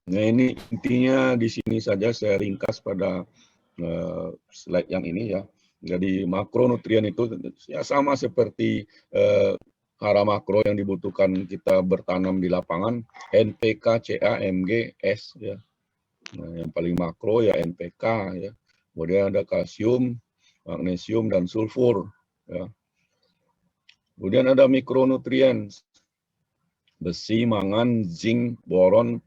Nah, ini intinya di sini saja saya ringkas pada slide yang ini ya. Jadi makronutrien itu ya sama seperti hara makro yang dibutuhkan kita bertanam di lapangan, NPK, Ca, Mg, S ya. Nah, yang paling makro ya NPK ya. Kemudian ada kalsium, magnesium dan sulfur ya. Kemudian ada mikronutrien besi, mangan, zinc, boron,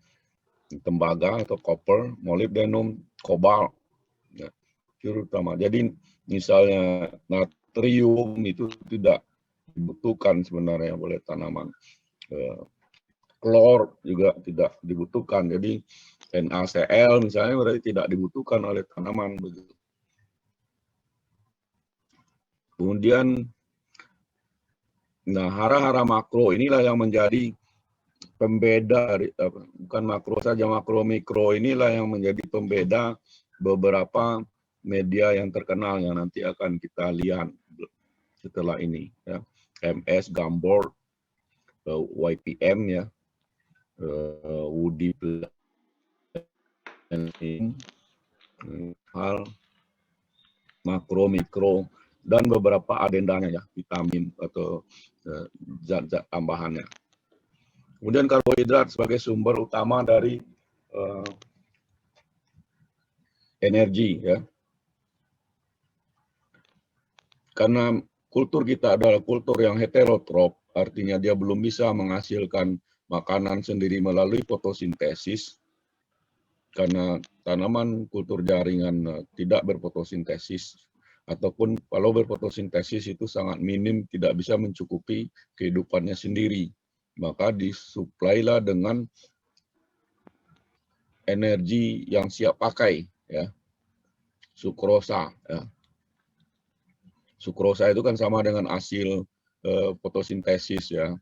tembaga atau copper, molybdenum, kobalt. Ya, terutama. Jadi misalnya natrium itu tidak dibutuhkan sebenarnya oleh tanaman. Klor juga tidak dibutuhkan. Jadi NaCl misalnya berarti tidak dibutuhkan oleh tanaman begitu. Kemudian hara-hara makro inilah yang menjadi pembeda, bukan makro saja, makro mikro inilah yang menjadi pembeda beberapa media yang terkenal yang nanti akan kita lihat setelah ini ya. MS, Gumboard, YPM ya, Woody Planning, hal makro mikro dan beberapa adendanya ya, vitamin atau zat-zat tambahannya. Kemudian karbohidrat sebagai sumber utama dari energi ya. Karena kultur kita adalah kultur yang heterotrof, artinya dia belum bisa menghasilkan makanan sendiri melalui fotosintesis. Karena tanaman kultur jaringan tidak berfotosintesis, ataupun kalau berfotosintesis itu sangat minim, tidak bisa mencukupi kehidupannya sendiri. Maka disuplailah dengan energi yang siap pakai, ya, sukrosa. Ya. Sukrosa itu kan sama dengan hasil fotosintesis, ya.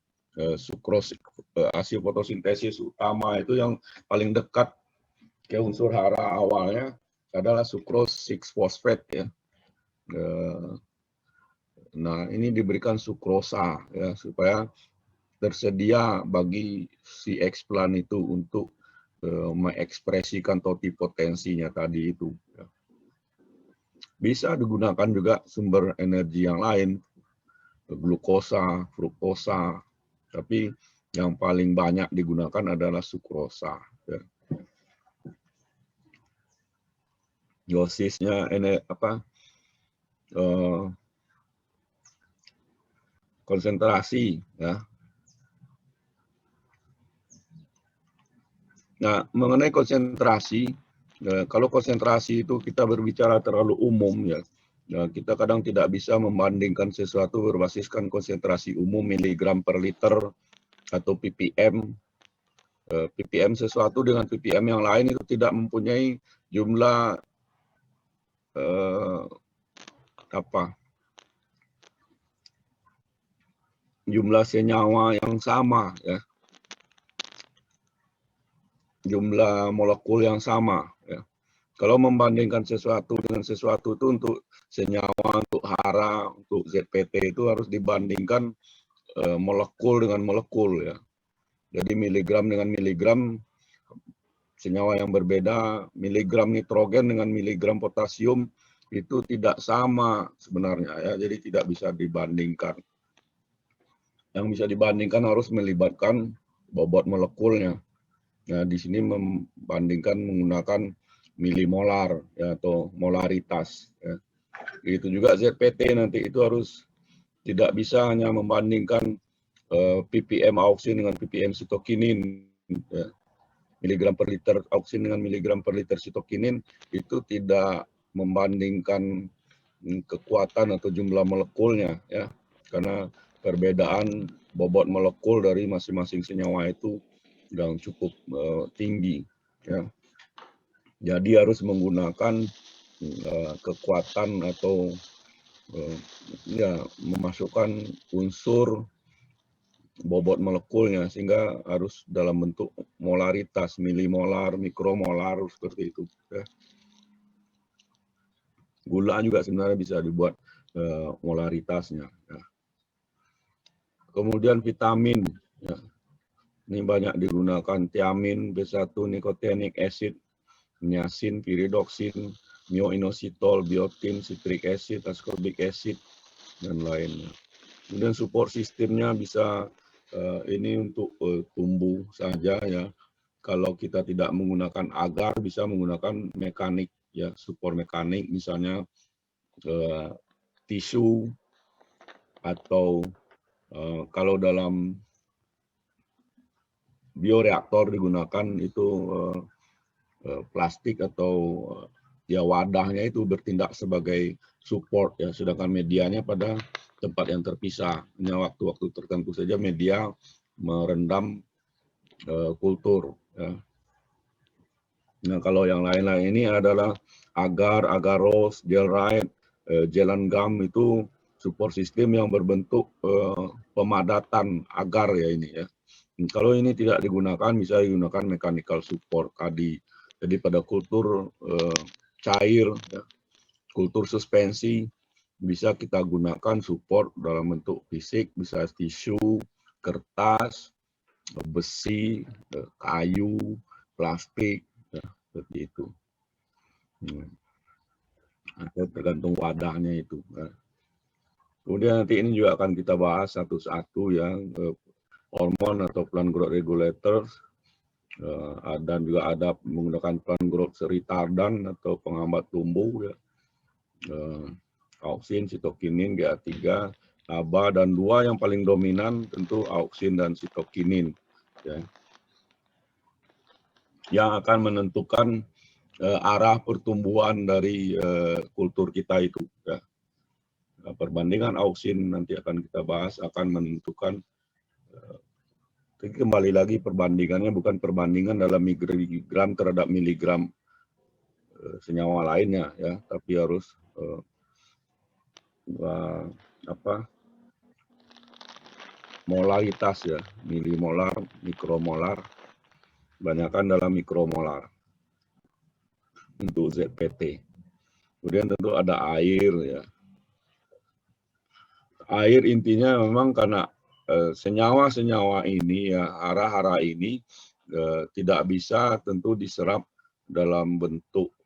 Hasil fotosintesis utama itu yang paling dekat ke unsur hara awalnya adalah sukros 6-phosphate ya. Nah, ini diberikan sukrosa ya supaya tersedia bagi si eksplan itu untuk mengekspresikan totipotensinya tadi itu. Ya. Bisa digunakan juga sumber energi yang lain, glukosa, fruktosa, tapi yang paling banyak digunakan adalah sukrosa. Ya. Dosisnya ini konsentrasi ya. Nah, mengenai konsentrasi, kalau konsentrasi itu kita berbicara terlalu umum ya. Nah, kita kadang tidak bisa membandingkan sesuatu berbasiskan konsentrasi umum miligram per liter atau ppm. ppm sesuatu dengan ppm yang lain itu tidak mempunyai jumlah jumlah senyawa yang sama ya. Jumlah molekul yang sama ya. Kalau membandingkan sesuatu dengan sesuatu itu untuk senyawa, untuk hara, untuk ZPT itu harus dibandingkan molekul dengan molekul ya. Jadi miligram dengan miligram senyawa yang berbeda, miligram nitrogen dengan miligram potasium itu tidak sama sebenarnya ya. Jadi tidak bisa dibandingkan. Yang bisa dibandingkan harus melibatkan bobot molekulnya. Nah, di sini membandingkan menggunakan milimolar ya, atau molaritas. Ya. Itu juga ZPT nanti itu harus tidak bisa hanya membandingkan ppm auksin dengan ppm sitokinin. Ya. Miligram per liter auksin dengan miligram per liter sitokinin itu tidak membandingkan kekuatan atau jumlah molekulnya ya, karena perbedaan bobot molekul dari masing-masing senyawa itu yang cukup tinggi ya. Jadi harus menggunakan kekuatan atau ya memasukkan unsur bobot molekulnya sehingga harus dalam bentuk molaritas, milimolar, mikromolar seperti itu ya. Gula juga sebenarnya bisa dibuat molaritasnya ya. Kemudian vitamin ya. Ini banyak digunakan tiamin, B1, nicotinic acid, niacin, pyridoxine, myoinositol, biotin, citric acid, ascorbic acid, dan lainnya. Kemudian support sistemnya bisa ini untuk tumbuh saja ya. Kalau kita tidak menggunakan agar, bisa menggunakan mekanik ya, support mekanik misalnya tisu atau kalau dalam bioreaktor digunakan itu plastik atau ya wadahnya itu bertindak sebagai support ya, sedangkan medianya pada tempat yang terpisah. Hanya waktu-waktu tertentu saja media merendam kultur. Ya. Nah kalau yang lain-lain ini adalah agar, agaros, gelrite, jalan gum itu support sistem yang berbentuk pemadatan agar ya ini ya. Kalau ini tidak digunakan, bisa digunakan mechanical support tadi. Jadi pada kultur cair, ya, kultur suspensi, bisa kita gunakan support dalam bentuk fisik, bisa tisu, kertas, besi, kayu, plastik, ya, seperti itu. Atau tergantung wadahnya itu. Ya. Kemudian nanti ini juga akan kita bahas satu-satu ya, hormon atau plant growth regulators, dan juga ada menggunakan plant growth retardant atau penghambat tumbuh ya, auksin, sitokinin, GA3, ABA, dan dua yang paling dominan tentu auksin dan sitokinin ya, yang akan menentukan arah pertumbuhan dari kultur kita itu ya. Perbandingan auksin nanti akan kita bahas akan menentukan. Kembali lagi perbandingannya bukan perbandingan dalam miligram terhadap miligram senyawa lainnya ya, tapi harus molaritas ya, milimolar, mikromolar, kebanyakan dalam mikromolar untuk ZPT. Kemudian tentu ada air ya. Air intinya memang karena senyawa-senyawa ini ya, hara-hara ini tidak bisa tentu diserap dalam bentuk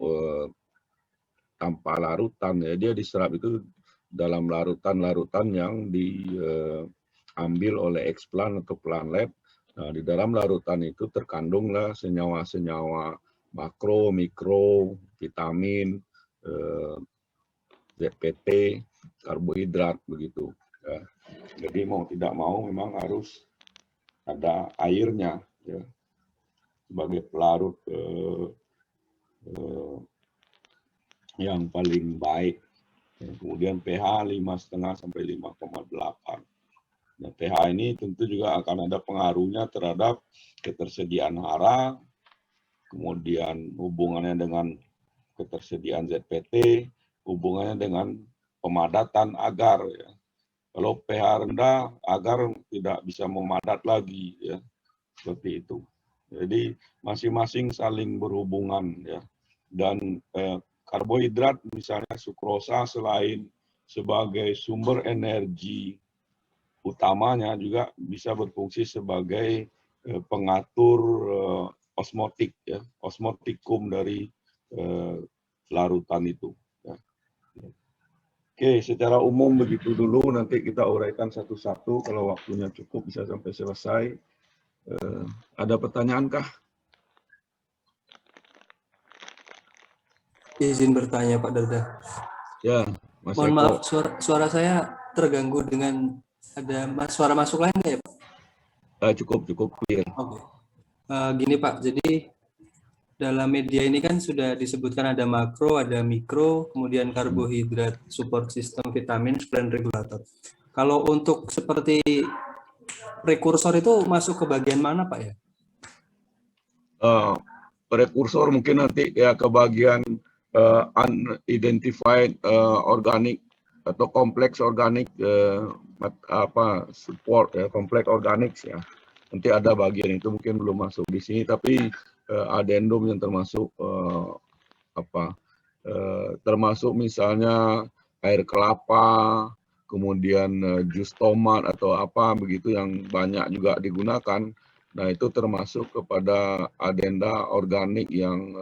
tanpa larutan ya, dia diserap itu dalam larutan-larutan yang diambil oleh explant atau plant lab. Nah, di dalam larutan itu terkandunglah senyawa-senyawa makro, mikro, vitamin, ZPT, karbohidrat begitu. Ya. Jadi mau tidak mau memang harus ada airnya ya, sebagai pelarut yang paling baik. Kemudian pH 5,5 sampai 5,8. Nah, pH ini tentu juga akan ada pengaruhnya terhadap ketersediaan hara, kemudian hubungannya dengan ketersediaan ZPT, hubungannya dengan pemadatan agar. Ya. Kalau pH rendah, agar tidak bisa memadat lagi, ya, seperti itu. Jadi masing-masing saling berhubungan, ya. Dan karbohidrat misalnya sukrosa selain sebagai sumber energi utamanya juga bisa berfungsi sebagai pengatur osmotik ya, osmotikum dari larutan itu. Ya. Oke, secara umum begitu dulu, nanti kita uraikan satu-satu, kalau waktunya cukup bisa sampai selesai. Ada pertanyaan kah? Izin bertanya Pak Darda. Ya, Mas Mohon Eko. maaf, suara saya terganggu dengan ada suara masuk lain ya Pak? Cukup clear. Oke. Gini Pak, jadi dalam media ini kan sudah disebutkan ada makro, ada mikro, kemudian karbohidrat, support system, vitamin, plant regulator. Kalau untuk seperti prekursor itu masuk ke bagian mana Pak ya? Prekursor mungkin nanti ya ke bagian unidentified organic atau kompleks organik support ya, kompleks organik ya. Nanti ada bagian itu mungkin belum masuk di sini, tapi adendum yang termasuk termasuk misalnya air kelapa, kemudian jus tomat atau apa begitu yang banyak juga digunakan. Nah, itu termasuk kepada adenda organik yang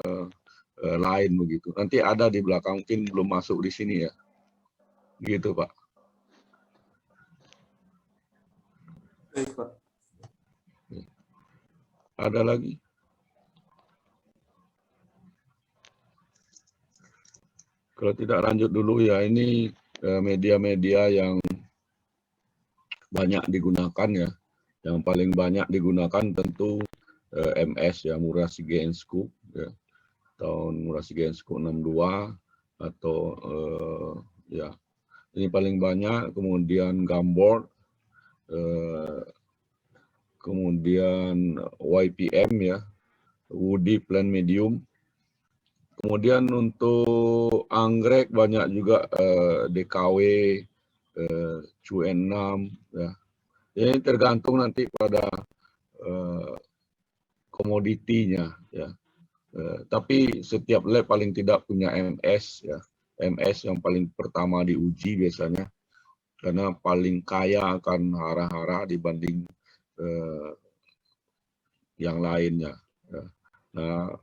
lain begitu. Nanti ada di belakang, mungkin belum masuk di sini ya. Gitu, Pak. Baik, Pak. Ada lagi? Kalau tidak lanjut dulu ya, ini media-media yang banyak digunakan ya. Yang paling banyak digunakan tentu MS ya, Murasi Gensku ya. Tahun Murasi Gensku 62 atau ya ini paling banyak. Kemudian Gumboard, kemudian YPM ya, Woody Plan Medium. Kemudian untuk anggrek banyak juga DKW, CUN6 ya. Ini tergantung nanti pada komoditinya ya. Tapi setiap lab paling tidak punya MS ya. MS yang paling pertama diuji biasanya karena paling kaya akan hara-hara dibanding yang lainnya. Ya. Nah,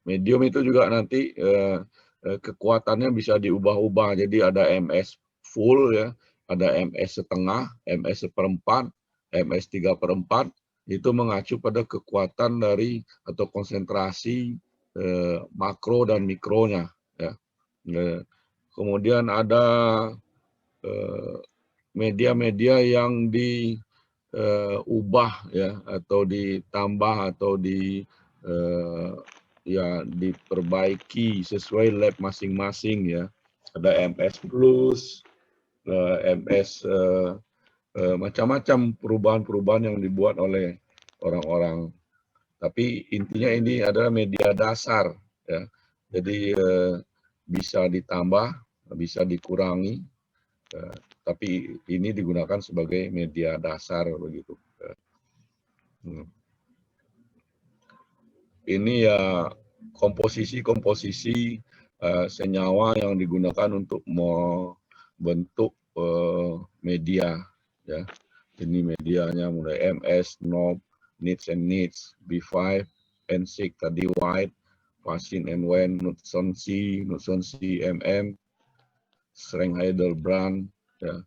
medium itu juga nanti kekuatannya bisa diubah-ubah. Jadi ada MS full ya, ada MS setengah, MS seperempat, MS 3/4. Itu mengacu pada kekuatan dari atau konsentrasi makro dan mikronya. Ya. Kemudian ada media-media yang diubah ya atau ditambah atau diperbaiki sesuai lab masing-masing ya. Ada MS Plus, MS macam-macam perubahan-perubahan yang dibuat oleh orang-orang. Tapi intinya ini adalah media dasar ya. Jadi bisa ditambah, bisa dikurangi, tapi ini digunakan sebagai media dasar begitu. Ini ya komposisi senyawa yang digunakan untuk membentuk media ya. Ini medianya mulai MS, NOB, NITS and NITS, B5, N6 tadi White, Fasin and Wen, Knudson C, MM, Streng Heidelbrand ya.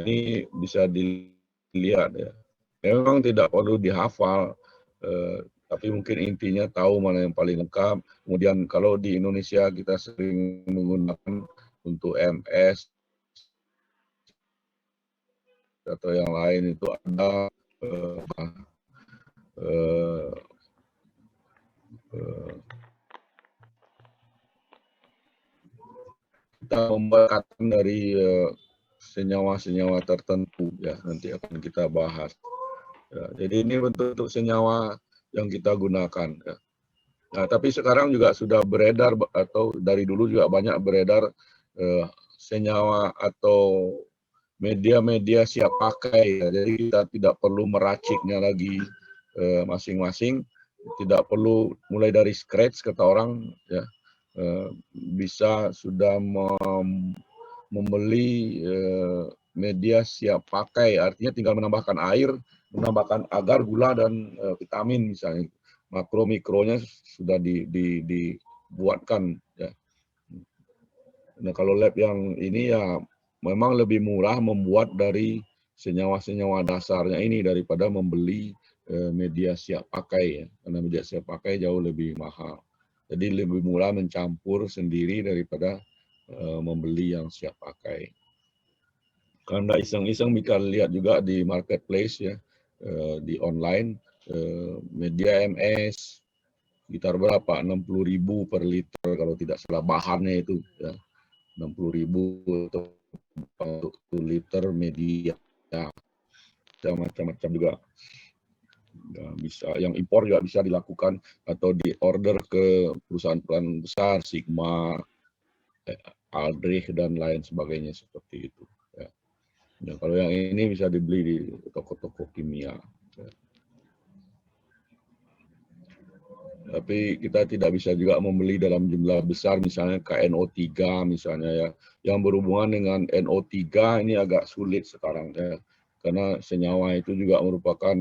Ini bisa dilihat ya. Memang tidak perlu dihafal, tapi mungkin intinya tahu mana yang paling lengkap. Kemudian kalau di Indonesia kita sering menggunakan untuk MS atau yang lain itu ada kita membuat dari senyawa-senyawa tertentu ya, nanti akan kita bahas. Ya, jadi ini bentuk senyawa yang kita gunakan. Ya. Nah, tapi sekarang juga sudah beredar atau dari dulu juga banyak beredar senyawa atau media-media siap pakai. Ya. Jadi kita tidak perlu meraciknya lagi masing-masing, tidak perlu mulai dari scratch kata orang. Ya. Bisa sudah membeli media siap pakai, artinya tinggal menambahkan air, menambahkan agar, gula, dan vitamin misalnya. Makro mikronya sudah dibuatkan ya. Nah, kalau lab yang ini ya memang lebih murah membuat dari senyawa-senyawa dasarnya ini daripada membeli media siap pakai ya. Karena media siap pakai jauh lebih mahal. Jadi lebih murah mencampur sendiri daripada membeli yang siap pakai. Karena iseng-iseng bisa lihat juga di marketplace ya, di online, media MS sekitar berapa, 60.000 per liter kalau tidak salah bahannya itu ya, 60.000 untuk 1 liter media ya, macam-macam juga ya, bisa. Yang impor juga bisa dilakukan atau di order ke perusahaan-perusahaan besar, Sigma, Aldrich dan lain sebagainya seperti itu ya. Ya, kalau yang ini bisa dibeli di toko-toko kimia. Ya. Tapi kita tidak bisa juga membeli dalam jumlah besar, misalnya KNO3 misalnya ya. Yang berhubungan dengan NO3 ini agak sulit sekarang ya. Karena senyawa itu juga merupakan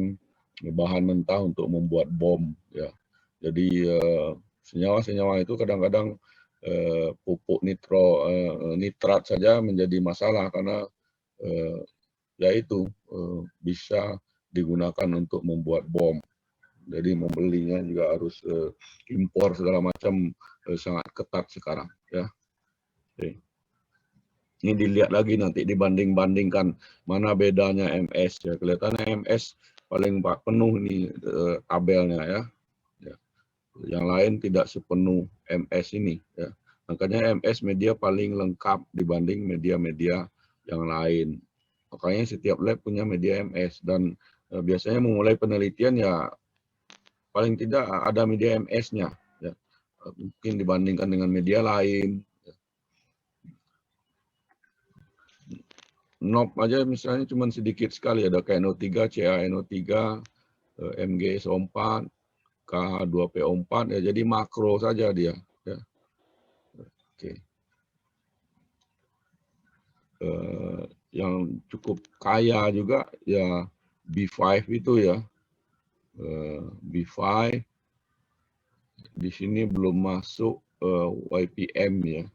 bahan mentah untuk membuat bom ya. Jadi senyawa-senyawa itu kadang-kadang pupuk nitrat saja menjadi masalah karena yaitu bisa digunakan untuk membuat bom. Jadi membelinya juga harus impor segala macam, sangat ketat sekarang ya. Oke. Ini dilihat lagi nanti dibanding-bandingkan mana bedanya MS ya. Kelihatannya MS paling penuh nih tabelnya ya. Yang lain tidak sepenuh MS ini ya. Makanya MS media paling lengkap dibanding media-media yang lain. Makanya setiap lab punya media MS dan biasanya memulai penelitian ya paling tidak ada media MS-nya ya. Mungkin dibandingkan dengan media lain. NOP aja misalnya cuma sedikit sekali, ada KNO3, CaNO3, MgSO4, KH2PO4 ya, jadi makro saja dia ya. Oke. Yang cukup kaya juga ya B5 itu ya. B5 di sini belum masuk YPM ya.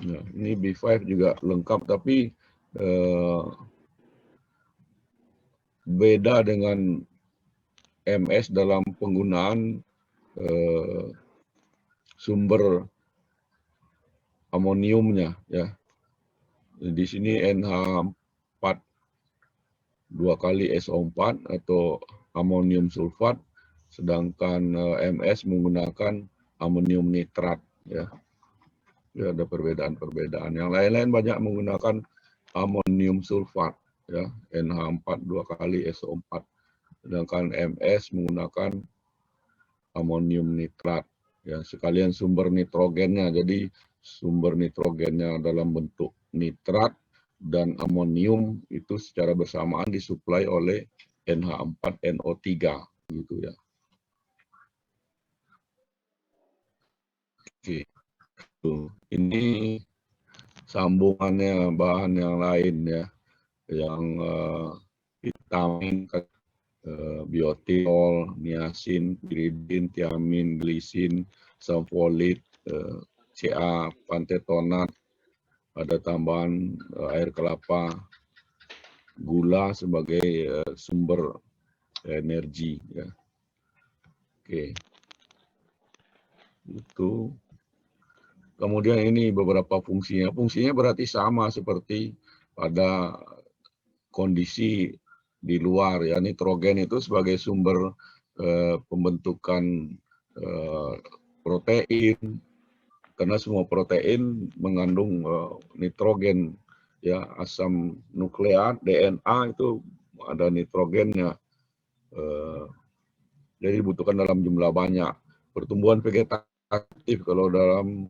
Nah, ini B5 juga lengkap tapi beda dengan MS dalam penggunaan sumber amoniumnya ya. Di sini NH4 2 kali SO4 atau amonium sulfat, sedangkan MS menggunakan amonium nitrat ya. Ya, ada perbedaan-perbedaan. Yang lain-lain banyak menggunakan amonium sulfat ya, NH4 2 kali SO4. Sedangkan MS menggunakan amonium nitrat ya, sekalian sumber nitrogennya. Jadi sumber nitrogennya dalam bentuk nitrat dan amonium itu secara bersamaan disuplai oleh NH4NO3 gitu ya. Oke. Ini sambungannya bahan yang lain ya, yang vitamin, biotiol, niacin, piridin, tiamin, glisin, samfolit, CA, pantetonat, ada tambahan air kelapa, gula sebagai sumber energi ya. Oke. Itu. Kemudian ini beberapa fungsinya. Fungsinya berarti sama seperti pada kondisi di luar ya. Nitrogen itu sebagai sumber pembentukan protein, karena semua protein mengandung nitrogen ya, asam nukleat DNA itu ada nitrogennya, jadi dibutuhkan dalam jumlah banyak. Pertumbuhan vegetatif kalau dalam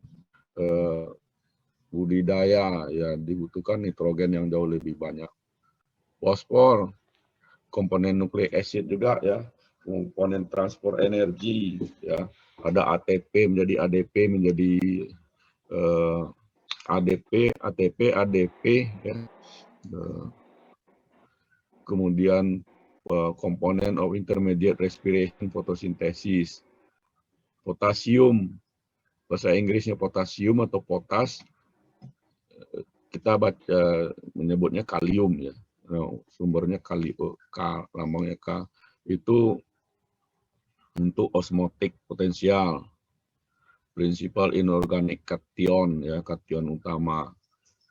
budidaya ya dibutuhkan nitrogen yang jauh lebih banyak. Fosfor, komponen nukleik acid juga ya, komponen transport energi ya, ada ATP menjadi ADP menjadi ADP, ATP, ADP ya. Kemudian komponen of intermediate respiration photosynthesis. Potasium, bahasa Inggrisnya potasium atau potas, kita baca menyebutnya kalium ya. Sumbernya kalium, K, lambangnya K, itu untuk osmotik potensial, prinsipal inorganic cation ya, kation utama.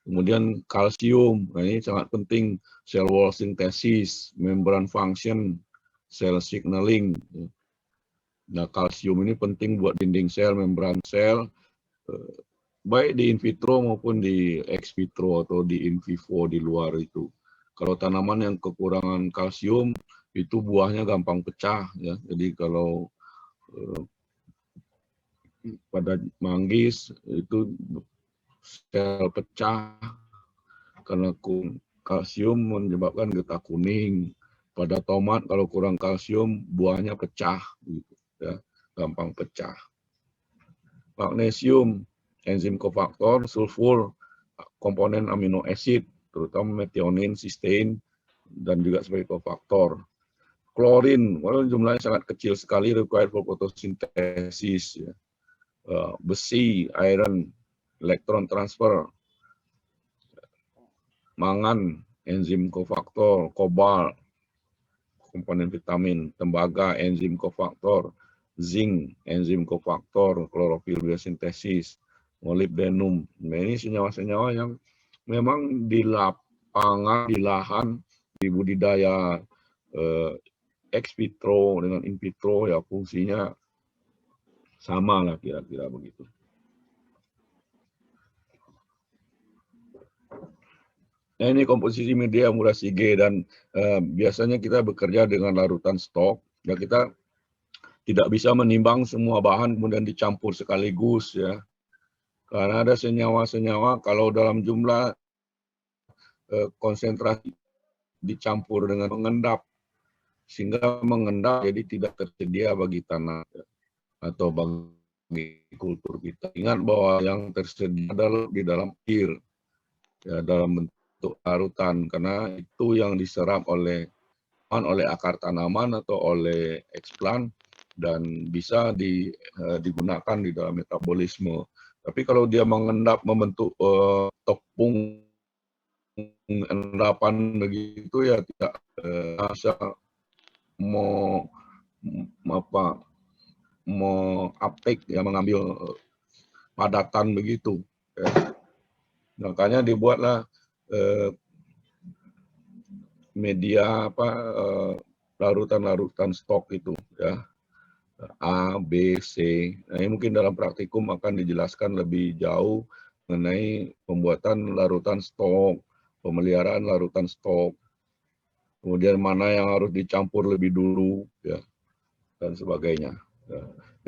Kemudian kalsium, nah ini sangat penting, cell wall synthesis, membran function, cell signaling. Nah, kalsium ini penting buat dinding sel, membran sel, baik di in vitro maupun di ex vitro atau di in vivo di luar itu. Kalau tanaman yang kekurangan kalsium, itu buahnya gampang pecah ya. Jadi kalau pada manggis itu sel pecah karena kalsium menyebabkan getah kuning. Pada tomat kalau kurang kalsium buahnya pecah gitu ya, gampang pecah. Magnesium, enzim kofaktor, sulfur, komponen amino acid terutama metionin, cysteine dan juga sebagai kofaktor. klorin, walaupun jumlahnya sangat kecil sekali, required for photosynthesis. Ya. Besi, iron, elektron transfer, mangan, enzim kofaktor, kobalt, komponen vitamin, tembaga, enzim kofaktor, zinc, enzim kofaktor, klorofil biosintesis, molybdenum. Nah, ini senyawa-senyawa yang memang di lapangan, di lahan, di budidaya ex vitro dengan in vitro ya fungsinya sama lah kira-kira begitu. Nah, ini komposisi media Murashige dan biasanya kita bekerja dengan larutan stok. Ya kita tidak bisa menimbang semua bahan kemudian dicampur sekaligus ya. Karena ada senyawa-senyawa kalau dalam jumlah konsentrasi dicampur dengan mengendap sehingga mengendap jadi tidak tersedia bagi tanah atau bagi kultur kita. Ingat bahwa yang tersedia adalah di dalam air ya, dalam bentuk larutan karena itu yang diserap oleh akar tanaman atau oleh eksplan dan bisa digunakan di dalam metabolisme. Tapi kalau dia mengendap membentuk tepung endapan begitu ya tidak bisa mau uptake ya mengambil padatan begitu. Ya. Makanya dibuatlah media larutan-larutan stok itu ya. A, B, C. Nah, ini mungkin dalam praktikum akan dijelaskan lebih jauh mengenai pembuatan larutan stok, pemeliharaan larutan stok, kemudian mana yang harus dicampur lebih dulu, ya, dan sebagainya.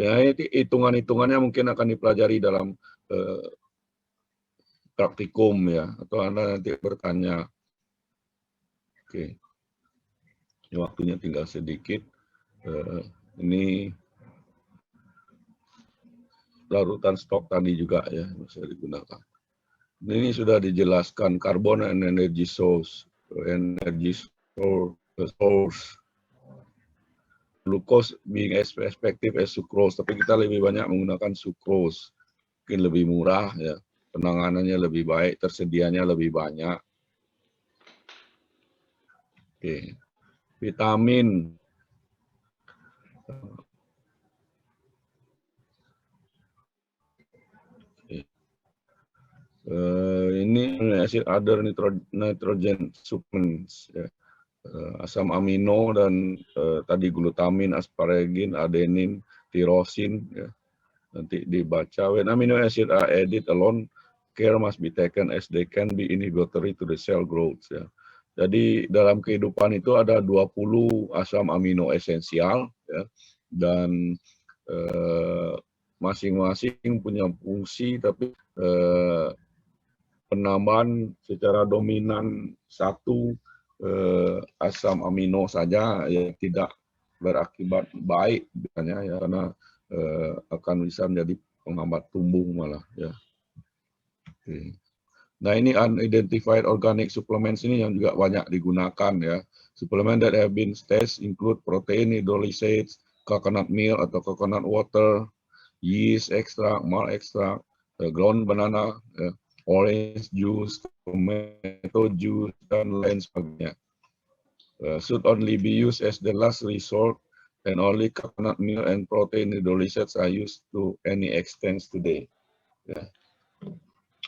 Ya, hitungan-hitungannya mungkin akan dipelajari dalam praktikum ya, atau Anda nanti bertanya. Oke, ini waktunya tinggal sedikit. Ini larutan stok tadi juga ya bisa digunakan. Ini sudah dijelaskan carbon and energy source, glucose being as effective as sucrose, tapi kita lebih banyak menggunakan sucrose, mungkin lebih murah ya, penanganannya lebih baik, tersedianya lebih banyak. Oke, vitamin. Ini acid other nitrogen supplements ya. Asam amino dan tadi glutamin, asparagin, adenin, tirosin ya. Nanti dibaca when amino acid are added alone care must be taken as they can be inhibitory to the cell growth ya. Jadi dalam kehidupan itu ada 20 asam amino esensial ya, dan masing-masing punya fungsi tapi penambahan secara dominan satu asam amino saja ya tidak berakibat baik biasanya ya karena akan bisa menjadi penghambat tumbuh malah ya. Oke. Nah ini unidentified organic supplements ini yang juga banyak digunakan ya. Supplement that have been tested include protein hydrolysates, coconut milk atau coconut water, yeast extract, malt extract, ground banana, orange juice, tomato juice, dan lain sebagainya. Should only be used as the last resort, and only coconut milk and protein hydrolysates are used to any extent today. Ya.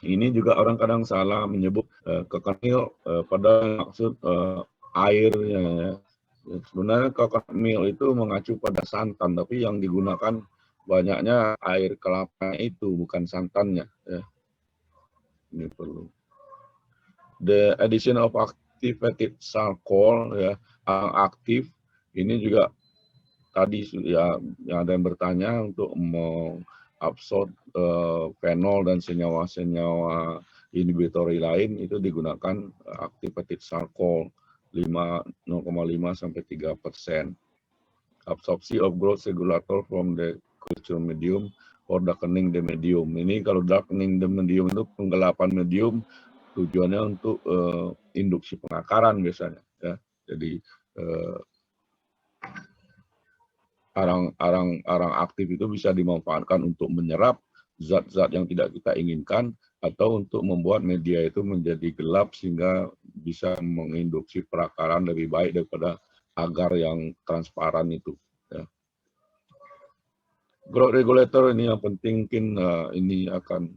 Ini juga orang kadang salah menyebut coconut milk pada maksud airnya. Ya. Sebenarnya coconut milk itu mengacu pada santan, tapi yang digunakan banyaknya air kelapa itu, bukan santannya. Ya. Ini perlu. The addition of activated charcoal ya, aktif ini juga tadi ya yang ada yang bertanya untuk mengabsorb fenol dan senyawa-senyawa inhibitory lain itu digunakan activated charcoal 0,5 sampai 3%. Absorpsi of growth regulator from the culture medium or darkening the medium. Ini kalau darkening the medium itu penggelapan medium tujuannya untuk induksi pengakaran biasanya ya. Jadi arang aktif itu bisa dimanfaatkan untuk menyerap zat-zat yang tidak kita inginkan atau untuk membuat media itu menjadi gelap sehingga bisa menginduksi perakaran lebih baik daripada agar yang transparan itu. Ya. Growth regulator ini yang penting, mungkin ini akan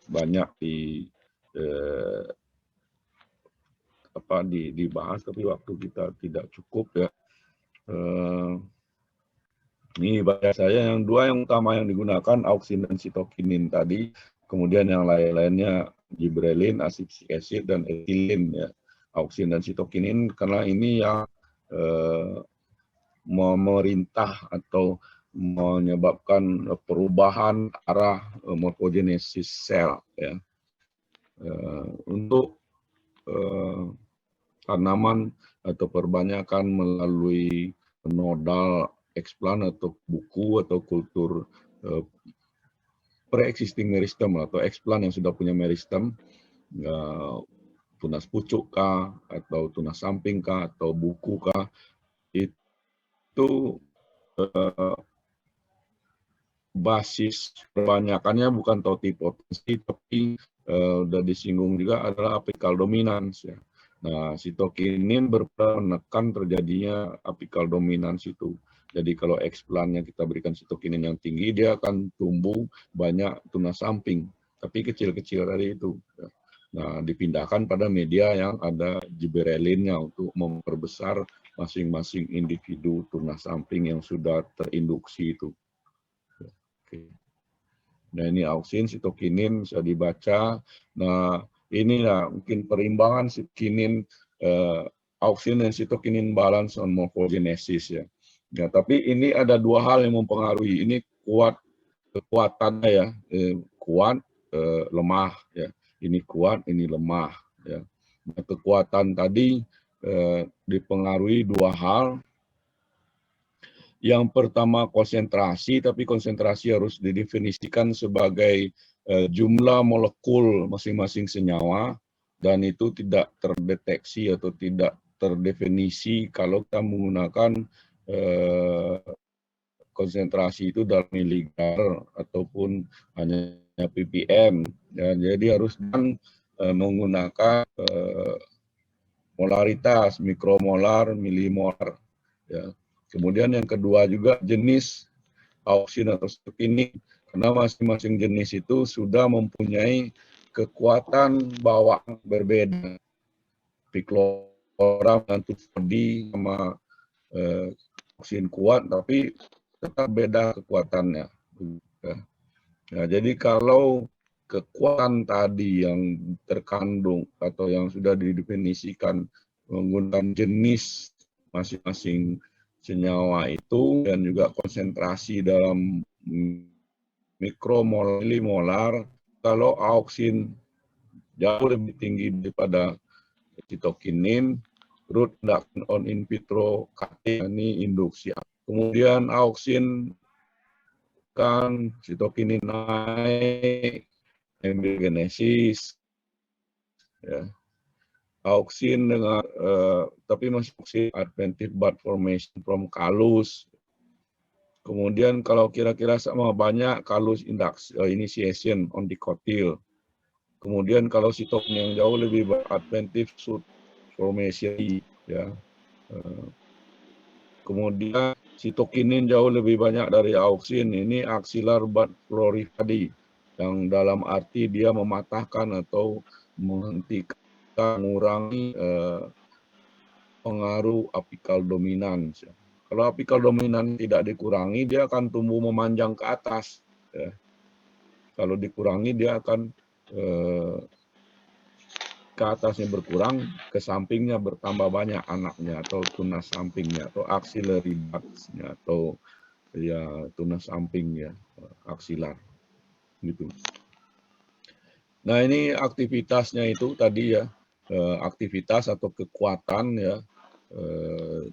banyak dibahas, tapi waktu kita tidak cukup ya. Ini pada saya yang dua yang utama yang digunakan auksin dan sitokinin tadi, kemudian yang lain-lainnya gibberellin, ascorbic acid dan etilin ya. Auksin dan sitokinin karena ini yang memerintah atau menyebabkan perubahan arah morfogenesis sel ya. Untuk tanaman atau perbanyakan melalui nodal eksplan atau buku atau kultur pre-existing meristem atau eksplan yang sudah punya meristem, tunas pucuk kah atau tunas samping kah atau buku kah, itu basis perbanyakannya bukan totipotensi, tapi sudah disinggung juga adalah apical dominans ya. Nah, sitokinin berperan menekan terjadinya apical dominans itu. Jadi kalau eksplannya kita berikan sitokinin yang tinggi, dia akan tumbuh banyak tunas samping, tapi kecil-kecil tadi itu. Nah, dipindahkan pada media yang ada gibberellinnya untuk memperbesar masing-masing individu tunas samping yang sudah terinduksi itu. Oke. Nah, ini auksin, sitokinin bisa dibaca. Nah, inilah mungkin perimbangan sitokinin, auksin dan sitokinin balance on morphogenesis ya. Ya, tapi ini ada dua hal yang mempengaruhi. Ini kekuatannya ya, kuat, lemah ya. Ini kuat, ini lemah ya. Nah, kekuatan tadi dipengaruhi dua hal. Yang pertama konsentrasi, tapi konsentrasi harus didefinisikan sebagai jumlah molekul masing-masing senyawa, dan itu tidak terdeteksi atau tidak terdefinisi kalau kita menggunakan konsentrasi itu dalam miligram ataupun hanya ppm. Ya, jadi harus menggunakan molaritas, mikromolar, milimolar. Ya. Kemudian yang kedua juga jenis auksin atau sitokinin, karena masing-masing jenis itu sudah mempunyai kekuatan bawaan berbeda. Picloram dan Tufodi sama auksin kuat, tapi tetap beda kekuatannya. Nah, jadi kalau kekuatan tadi yang terkandung atau yang sudah didefinisikan menggunakan jenis masing-masing senyawa itu dan juga konsentrasi dalam mikromolar, milimolar, kalau auksin jauh lebih tinggi daripada sitokinin, root reduction on in vitro ini induksi. Kemudian auksin kan sitokinin naik, embryogenesis, ya. Auksin dengan tapi masih auksin adventive bud formation from callus. Kemudian kalau kira-kira sama banyak callus initiation on dicotyl. Kemudian kalau sitokin yang jauh lebih adventive shoot formation ya. Kemudian sitokinin jauh lebih banyak dari auksin, ini axillary bud florifady yang dalam arti dia mematahkan atau menghentikan, mengurangi pengaruh apical dominans. Kalau apical dominans tidak dikurangi, dia akan tumbuh memanjang ke atas. Ya. Kalau dikurangi, dia akan ke atasnya berkurang, ke sampingnya bertambah banyak anaknya atau tunas sampingnya atau axillary buds-nya atau ya tunas samping ya aksilar gitu. Nah, ini aktivitasnya itu tadi ya, aktivitas atau kekuatan ya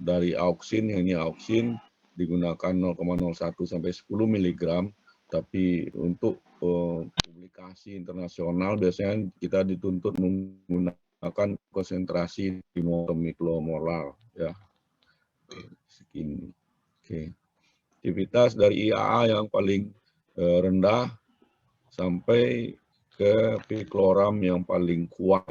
dari auksin, yang ini auksin digunakan 0,01 sampai 10 mg, tapi untuk publikasi internasional biasanya kita dituntut menggunakan konsentrasi di mikromolar ya. Segini. Oke. Aktivitas dari IAA yang paling rendah sampai ke pikloram yang paling kuat.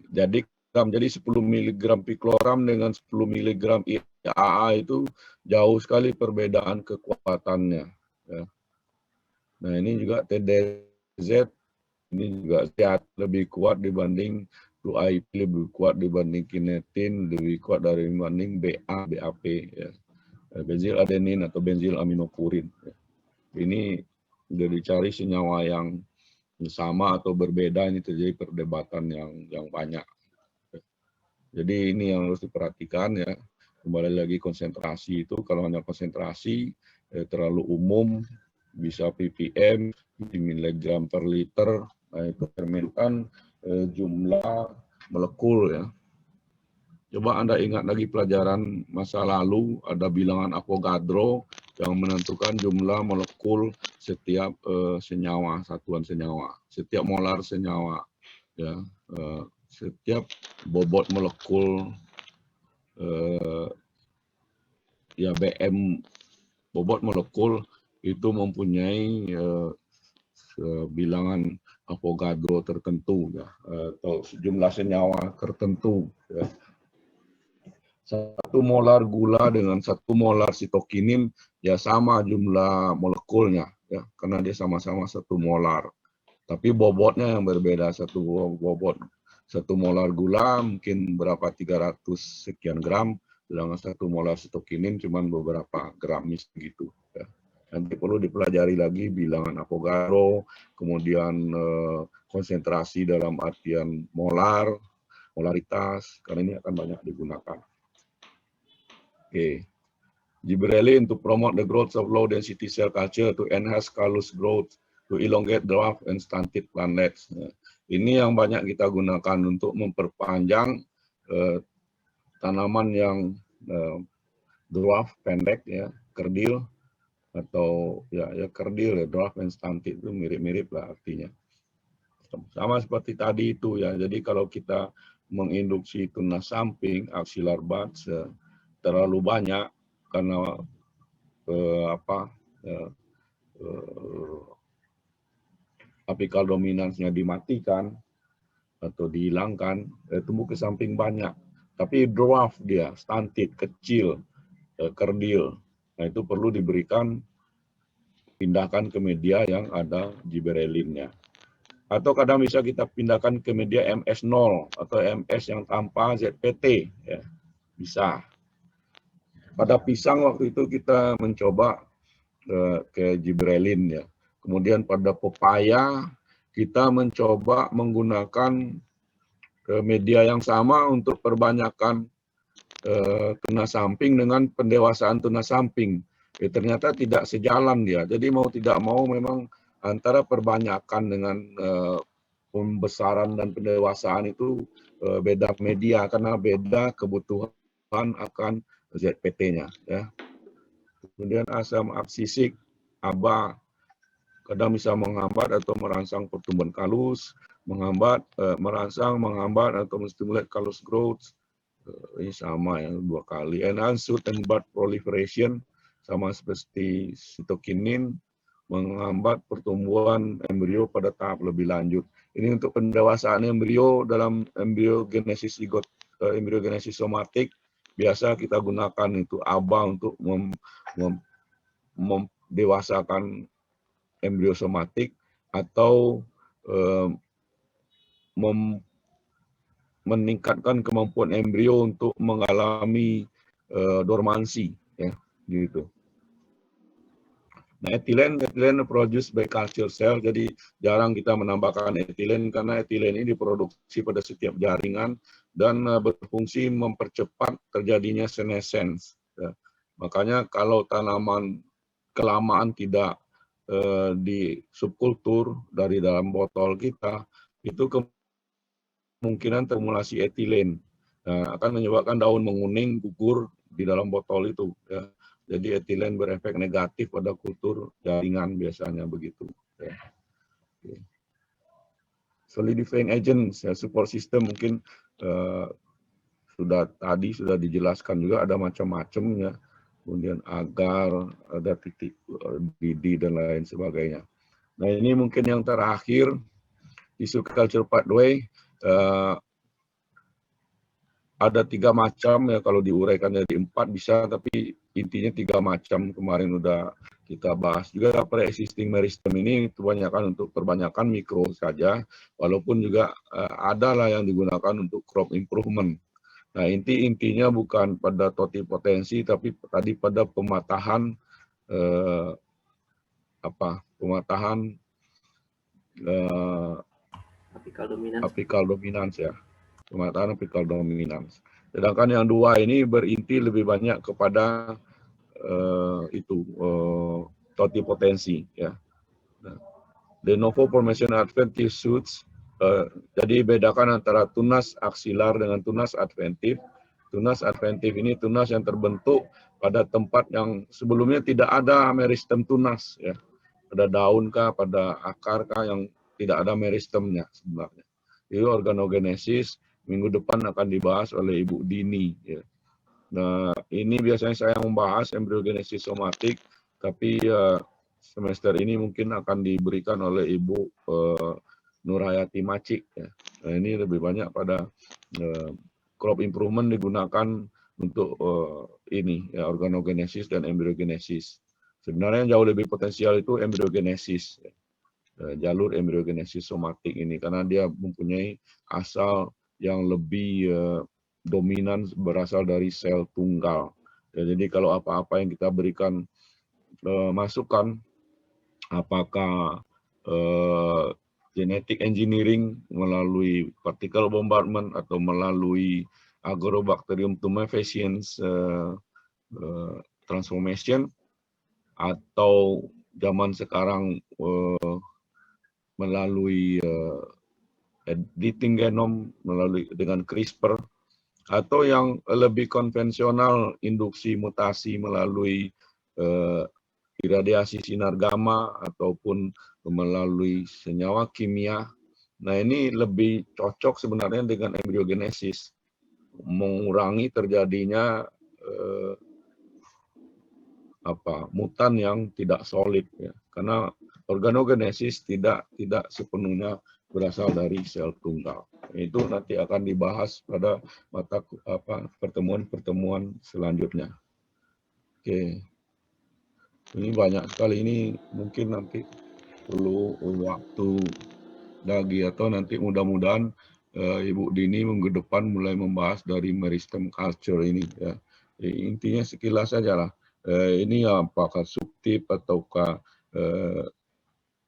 Jadi 10 mg pikloram dengan 10 mg IAA itu jauh sekali perbedaan kekuatannya. Ya. Nah ini juga TDZ ini juga lebih kuat dibanding 2IP, lebih kuat dibanding kinetin, lebih kuat dibanding BAP, ya. Benzil adenin atau benzil aminopurin. Ya. Ini sudah dicari senyawa yang sama atau berbeda, ini terjadi perdebatan yang banyak. Jadi ini yang harus diperhatikan ya. Kembali lagi konsentrasi itu, kalau hanya konsentrasi terlalu umum, bisa ppm, miligram per liter, nah itu cerminkan jumlah molekul ya. Coba Anda ingat lagi pelajaran masa lalu, ada bilangan Avogadro yang menentukan jumlah molekul setiap senyawa, satuan senyawa, setiap molar senyawa ya. Setiap bobot molekul ya BM bobot molekul itu mempunyai bilangan Avogadro tertentu ya, atau jumlah senyawa tertentu ya. 1 molar gula dengan 1 molar sitokinin ya sama jumlah molekulnya ya, karena dia sama-sama 1 molar. Tapi bobotnya yang berbeda, 1 molar gula mungkin berapa 300 sekian gram, sedangkan 1 molar sitokinin cuma beberapa gram gitu. Ya. Nanti perlu dipelajari lagi bilangan Avogadro, kemudian konsentrasi dalam artian molar, molaritas, karena ini akan banyak digunakan. Oke. Gibberellin to promote the growth of low density cell culture to enhance callus growth, to elongate dwarf and stunted plantets. Ini yang banyak kita gunakan untuk memperpanjang tanaman yang dwarf pendek ya, kerdil atau ya kerdil ya, dwarf and stunted itu mirip-mirip lah artinya. Sama seperti tadi itu ya. Jadi kalau kita menginduksi tunas samping axial buds terlalu banyak karena apikal dominansnya dimatikan atau dihilangkan, tumbuh ke samping banyak. Tapi dwarf dia, stunted, kecil, kerdil. Nah itu perlu diberikan pindahkan ke media yang ada gibberellinnya. Atau kadang bisa kita pindahkan ke media MS0 atau MS yang tanpa ZPT. Ya. Bisa. Pada pisang waktu itu kita mencoba ke gibberellin ya. Kemudian pada pepaya kita mencoba menggunakan media yang sama untuk perbanyakan tunas samping dengan pendewasaan tunas samping. Ternyata tidak sejalan dia. Jadi mau tidak mau memang antara perbanyakan dengan pembesaran dan pendewasaan itu beda media karena beda kebutuhan akan ZPT-nya ya. Kemudian asam absisik, ABA, kadang bisa menghambat atau merangsang pertumbuhan kalus, merangsang, menghambat atau menstimulate callus growth. Ini sama ya 2 kali. Enhance shoot and bud proliferation, sama seperti sitokinin, menghambat pertumbuhan embrio pada tahap lebih lanjut. Ini untuk pendewasaan embrio dalam embriogenesis somatik. Biasa kita gunakan itu ABA untuk mendewasakan embrio somatik atau meningkatkan kemampuan embrio untuk mengalami dormansi ya gitu. Nah, etilen produced by culture cell, jadi jarang kita menambahkan etilen karena etilen ini diproduksi pada setiap jaringan dan berfungsi mempercepat terjadinya senescence. Ya. Makanya kalau tanaman kelamaan tidak di subkultur dari dalam botol kita, itu kemungkinan termulasi etilen. Nah, akan menyebabkan daun menguning, gugur di dalam botol itu. Ya. Jadi etilen berefek negatif pada kultur jaringan biasanya begitu. Ya. Solidifying agents, ya, support system mungkin sudah dijelaskan juga ada macam-macam ya. Kemudian agar, ada titik didi dan lain sebagainya. Nah ini mungkin yang terakhir, tissue culture pathway ada 3 macam ya, kalau diuraikan jadi 4 bisa, tapi intinya 3 macam. Kemarin udah kita bahas juga. Pre-existing meristem ini kebanyakan untuk perbanyakan mikro saja, walaupun juga ada lah yang digunakan untuk crop improvement. Nah, intinya bukan pada totipotensi, tapi tadi pada pematahan pematahan apical dominance ya, pematahan apical dominance. Sedangkan yang 2 ini berinti lebih banyak kepada totipotensi ya. Nah, de novo formation adventive shoots. Jadi bedakan antara tunas aksilar dengan tunas adventif. Tunas adventif ini tunas yang terbentuk pada tempat yang sebelumnya tidak ada meristem tunas ya. Pada daun kah, pada akar kah yang tidak ada meristemnya sebenarnya. Itu organogenesis, minggu depan akan dibahas oleh Ibu Dini ya. Nah, ini biasanya saya membahas embryogenesis somatik, tapi semester ini mungkin akan diberikan oleh Ibu Nurhayati Macik ya. Nah, ini lebih banyak pada crop improvement digunakan untuk ini ya, organogenesis dan embryogenesis. Sebenarnya jauh lebih potensial itu embryogenesis ya. Jalur embryogenesis somatik ini karena dia mempunyai asal yang lebih dominan berasal dari sel tunggal. Ya, jadi kalau apa-apa yang kita berikan masukan, apakah genetic engineering melalui particle bombardment atau melalui Agrobacterium tumefaciens transformation, atau zaman sekarang melalui editing genom melalui dengan CRISPR, atau yang lebih konvensional induksi mutasi melalui iradiasi sinar gamma ataupun melalui senyawa kimia. Nah, ini lebih cocok sebenarnya dengan embryogenesis, mengurangi terjadinya mutan yang tidak solid ya. Karena organogenesis tidak sepenuhnya berasal dari sel tunggal. Itu nanti akan dibahas pada pertemuan selanjutnya. Oke. Ini banyak sekali, ini mungkin nanti perlu waktu lagi, atau nanti mudah-mudahan Ibu Dini minggu depan mulai membahas dari meristem culture ini ya. Intinya sekilas saja lah. Ini apakah subtip ataukah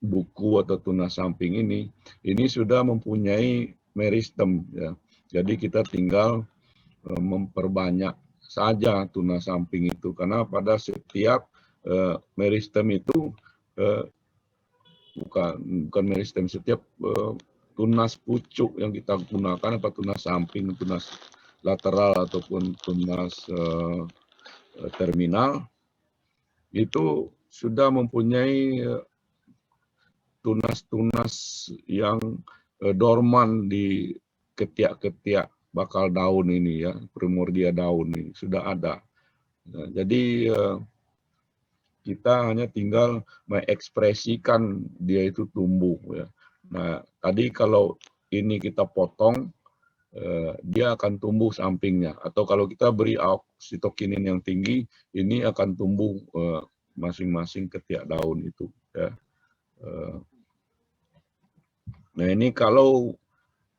buku atau tunas samping ini sudah mempunyai meristem ya. Jadi kita tinggal memperbanyak saja tunas samping itu, karena pada setiap meristem itu bukan meristem, setiap tunas pucuk yang kita gunakan, apa tunas samping, tunas lateral ataupun tunas terminal, itu sudah mempunyai tunas-tunas yang dorman di ketiak-ketiak bakal daun ini ya, primordia daun ini sudah ada. Nah, jadi kita hanya tinggal mengekspresikan dia itu tumbuh ya. Nah, tadi kalau ini kita potong, dia akan tumbuh sampingnya, atau kalau kita beri sitokinin yang tinggi, ini akan tumbuh masing-masing ketiak daun itu ya. Nah, ini kalau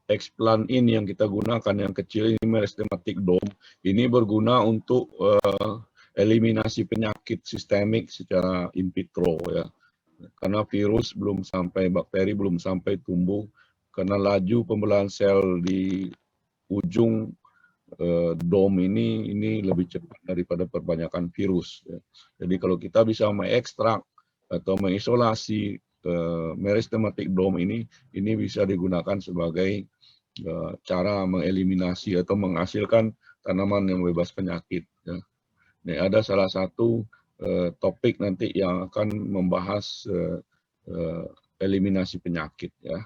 explant ini yang kita gunakan yang kecil ini, meristematic dome, ini berguna untuk eliminasi penyakit sistemik secara in vitro ya. Karena virus belum sampai, bakteri belum sampai tumbuh, karena laju pembelahan sel di ujung dome ini lebih cepat daripada perbanyakan virus ya. Jadi kalau kita bisa mengekstrak atau mengisolasi meristematic dome ini bisa digunakan sebagai cara mengeliminasi atau menghasilkan tanaman yang bebas penyakit ya. Ini ada salah satu topik nanti yang akan membahas eliminasi penyakit ya.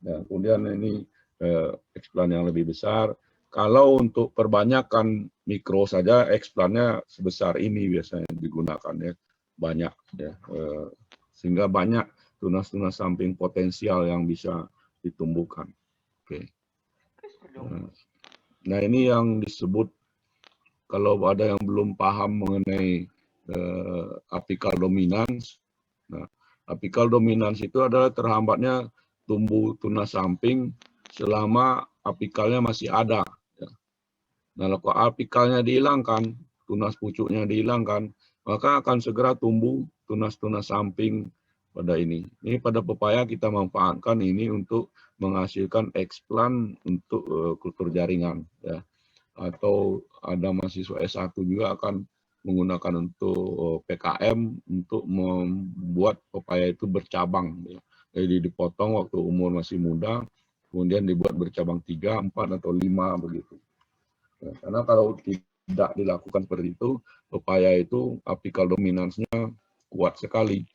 Nah, kemudian ini explant yang lebih besar, Kalau untuk perbanyakan mikro saja, explannya sebesar ini biasanya digunakan ya, banyak ya, sehingga banyak tunas-tunas samping potensial yang bisa ditumbuhkan. Oke. Nah ini yang disebut, kalau ada yang belum paham mengenai apical dominance. Nah, apical dominance itu adalah terhambatnya tumbuh tunas samping selama apikalnya masih ada. Nah, kalau apicalnya dihilangkan, tunas pucuknya dihilangkan, maka akan segera tumbuh tunas-tunas samping pada ini. Ini pada pepaya kita manfaatkan ini untuk menghasilkan explant untuk kultur jaringan, ya. Atau ada mahasiswa S1 juga akan menggunakan untuk PKM untuk membuat pepaya itu bercabang, ya. Jadi dipotong waktu umur masih muda, kemudian dibuat bercabang 3, 4, atau 5 begitu. Ya, karena kalau tidak dilakukan seperti itu, pepaya itu apical dominance-nya kuat sekali.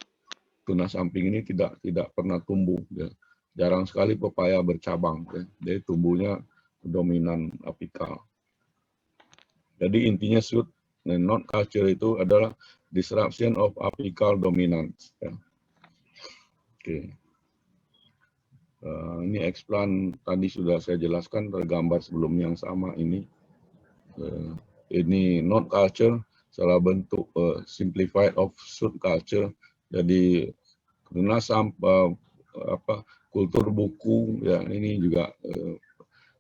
Tunas samping ini tidak pernah tumbuh. Ya. Jarang sekali pepaya bercabang. Ya. Jadi tumbuhnya dominan apikal. Jadi intinya shoot dan not culture itu adalah disruption of apical dominance. Ya. Oke. Ini explant tadi sudah saya jelaskan, tergambar sebelumnya yang sama ini. Ini not culture, salah bentuk simplified of shoot culture. Jadi tunas sampah kultur buku ya, ini juga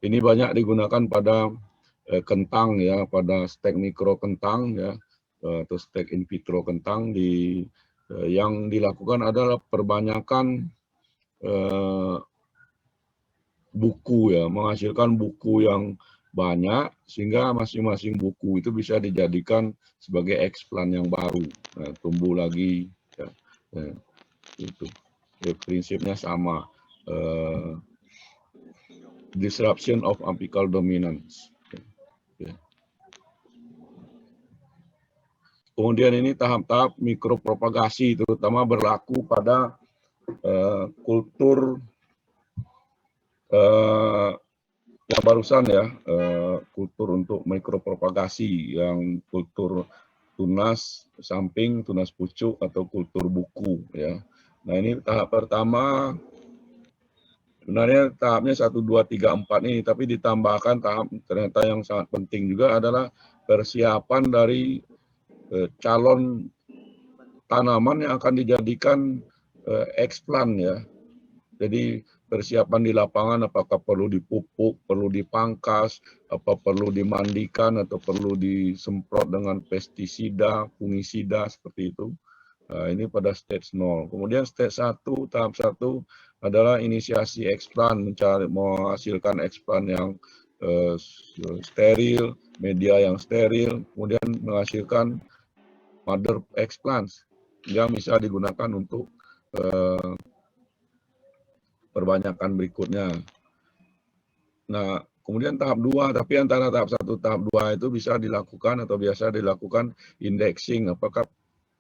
ini banyak digunakan pada kentang ya, pada stek mikro kentang ya, atau stek in vitro kentang. Yang dilakukan adalah perbanyakan buku ya, menghasilkan buku yang banyak sehingga masing-masing buku itu bisa dijadikan sebagai explant yang baru, tumbuh lagi ya, itu ya, prinsipnya sama, disruption of apical dominance. Ya. Kemudian ini tahap-tahap mikropropagasi terutama berlaku pada kultur yang barusan ya, kultur untuk mikropropagasi, yang kultur tunas samping, tunas pucuk, atau kultur buku ya. Nah ini tahap pertama, sebenarnya tahapnya 1, 2, 3, 4 ini, tapi ditambahkan tahap ternyata yang sangat penting juga adalah persiapan dari calon tanaman yang akan dijadikan explant ya. Jadi persiapan di lapangan, apakah perlu dipupuk, perlu dipangkas, apa perlu dimandikan, atau perlu disemprot dengan pestisida, fungisida, seperti itu. Ini pada stage 0. Kemudian stage 1, tahap 1 adalah inisiasi explant, menghasilkan explant yang steril, media yang steril, kemudian menghasilkan mother explants yang bisa digunakan untuk perbanyakan berikutnya. Nah, kemudian tahap 2, tapi antara tahap 1 tahap 2 itu bisa dilakukan atau biasa dilakukan indexing, apakah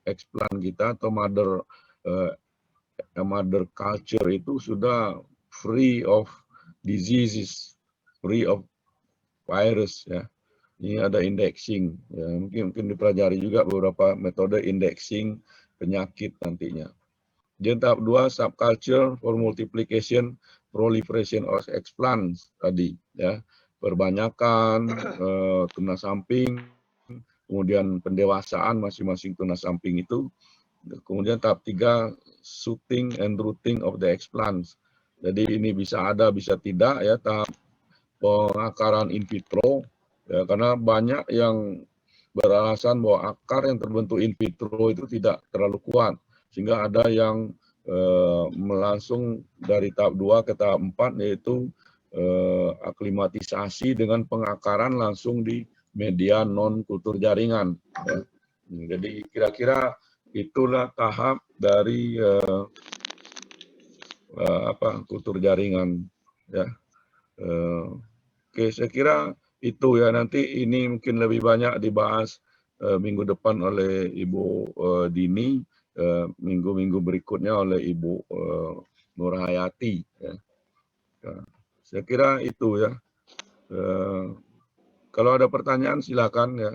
explant kita atau mother culture itu sudah free of diseases, free of virus ya. Ini ada indexing ya, mungkin dipelajari juga beberapa metode indexing penyakit nantinya. Jadi tahap 2 subculture for multiplication proliferation of explants tadi ya, perbanyakan tunas samping, kemudian pendewasaan masing-masing tunas samping itu. Kemudian tahap 3 shooting and rooting of the explants. Jadi ini bisa ada bisa tidak ya, tahap pengakaran in vitro ya, karena banyak yang beralasan bahwa akar yang terbentuk in vitro itu tidak terlalu kuat, sehingga ada yang melangsung dari tahap 2 ke tahap 4, yaitu aklimatisasi dengan pengakaran langsung di media non kultur jaringan ya. Jadi kira-kira itulah tahap dari kultur jaringan ya. Oke, saya kira itu ya, nanti ini mungkin lebih banyak dibahas minggu depan oleh Ibu Dini, minggu-minggu berikutnya oleh Ibu Nur Hayati ya. Saya kira itu ya. Kalau ada pertanyaan silakan ya.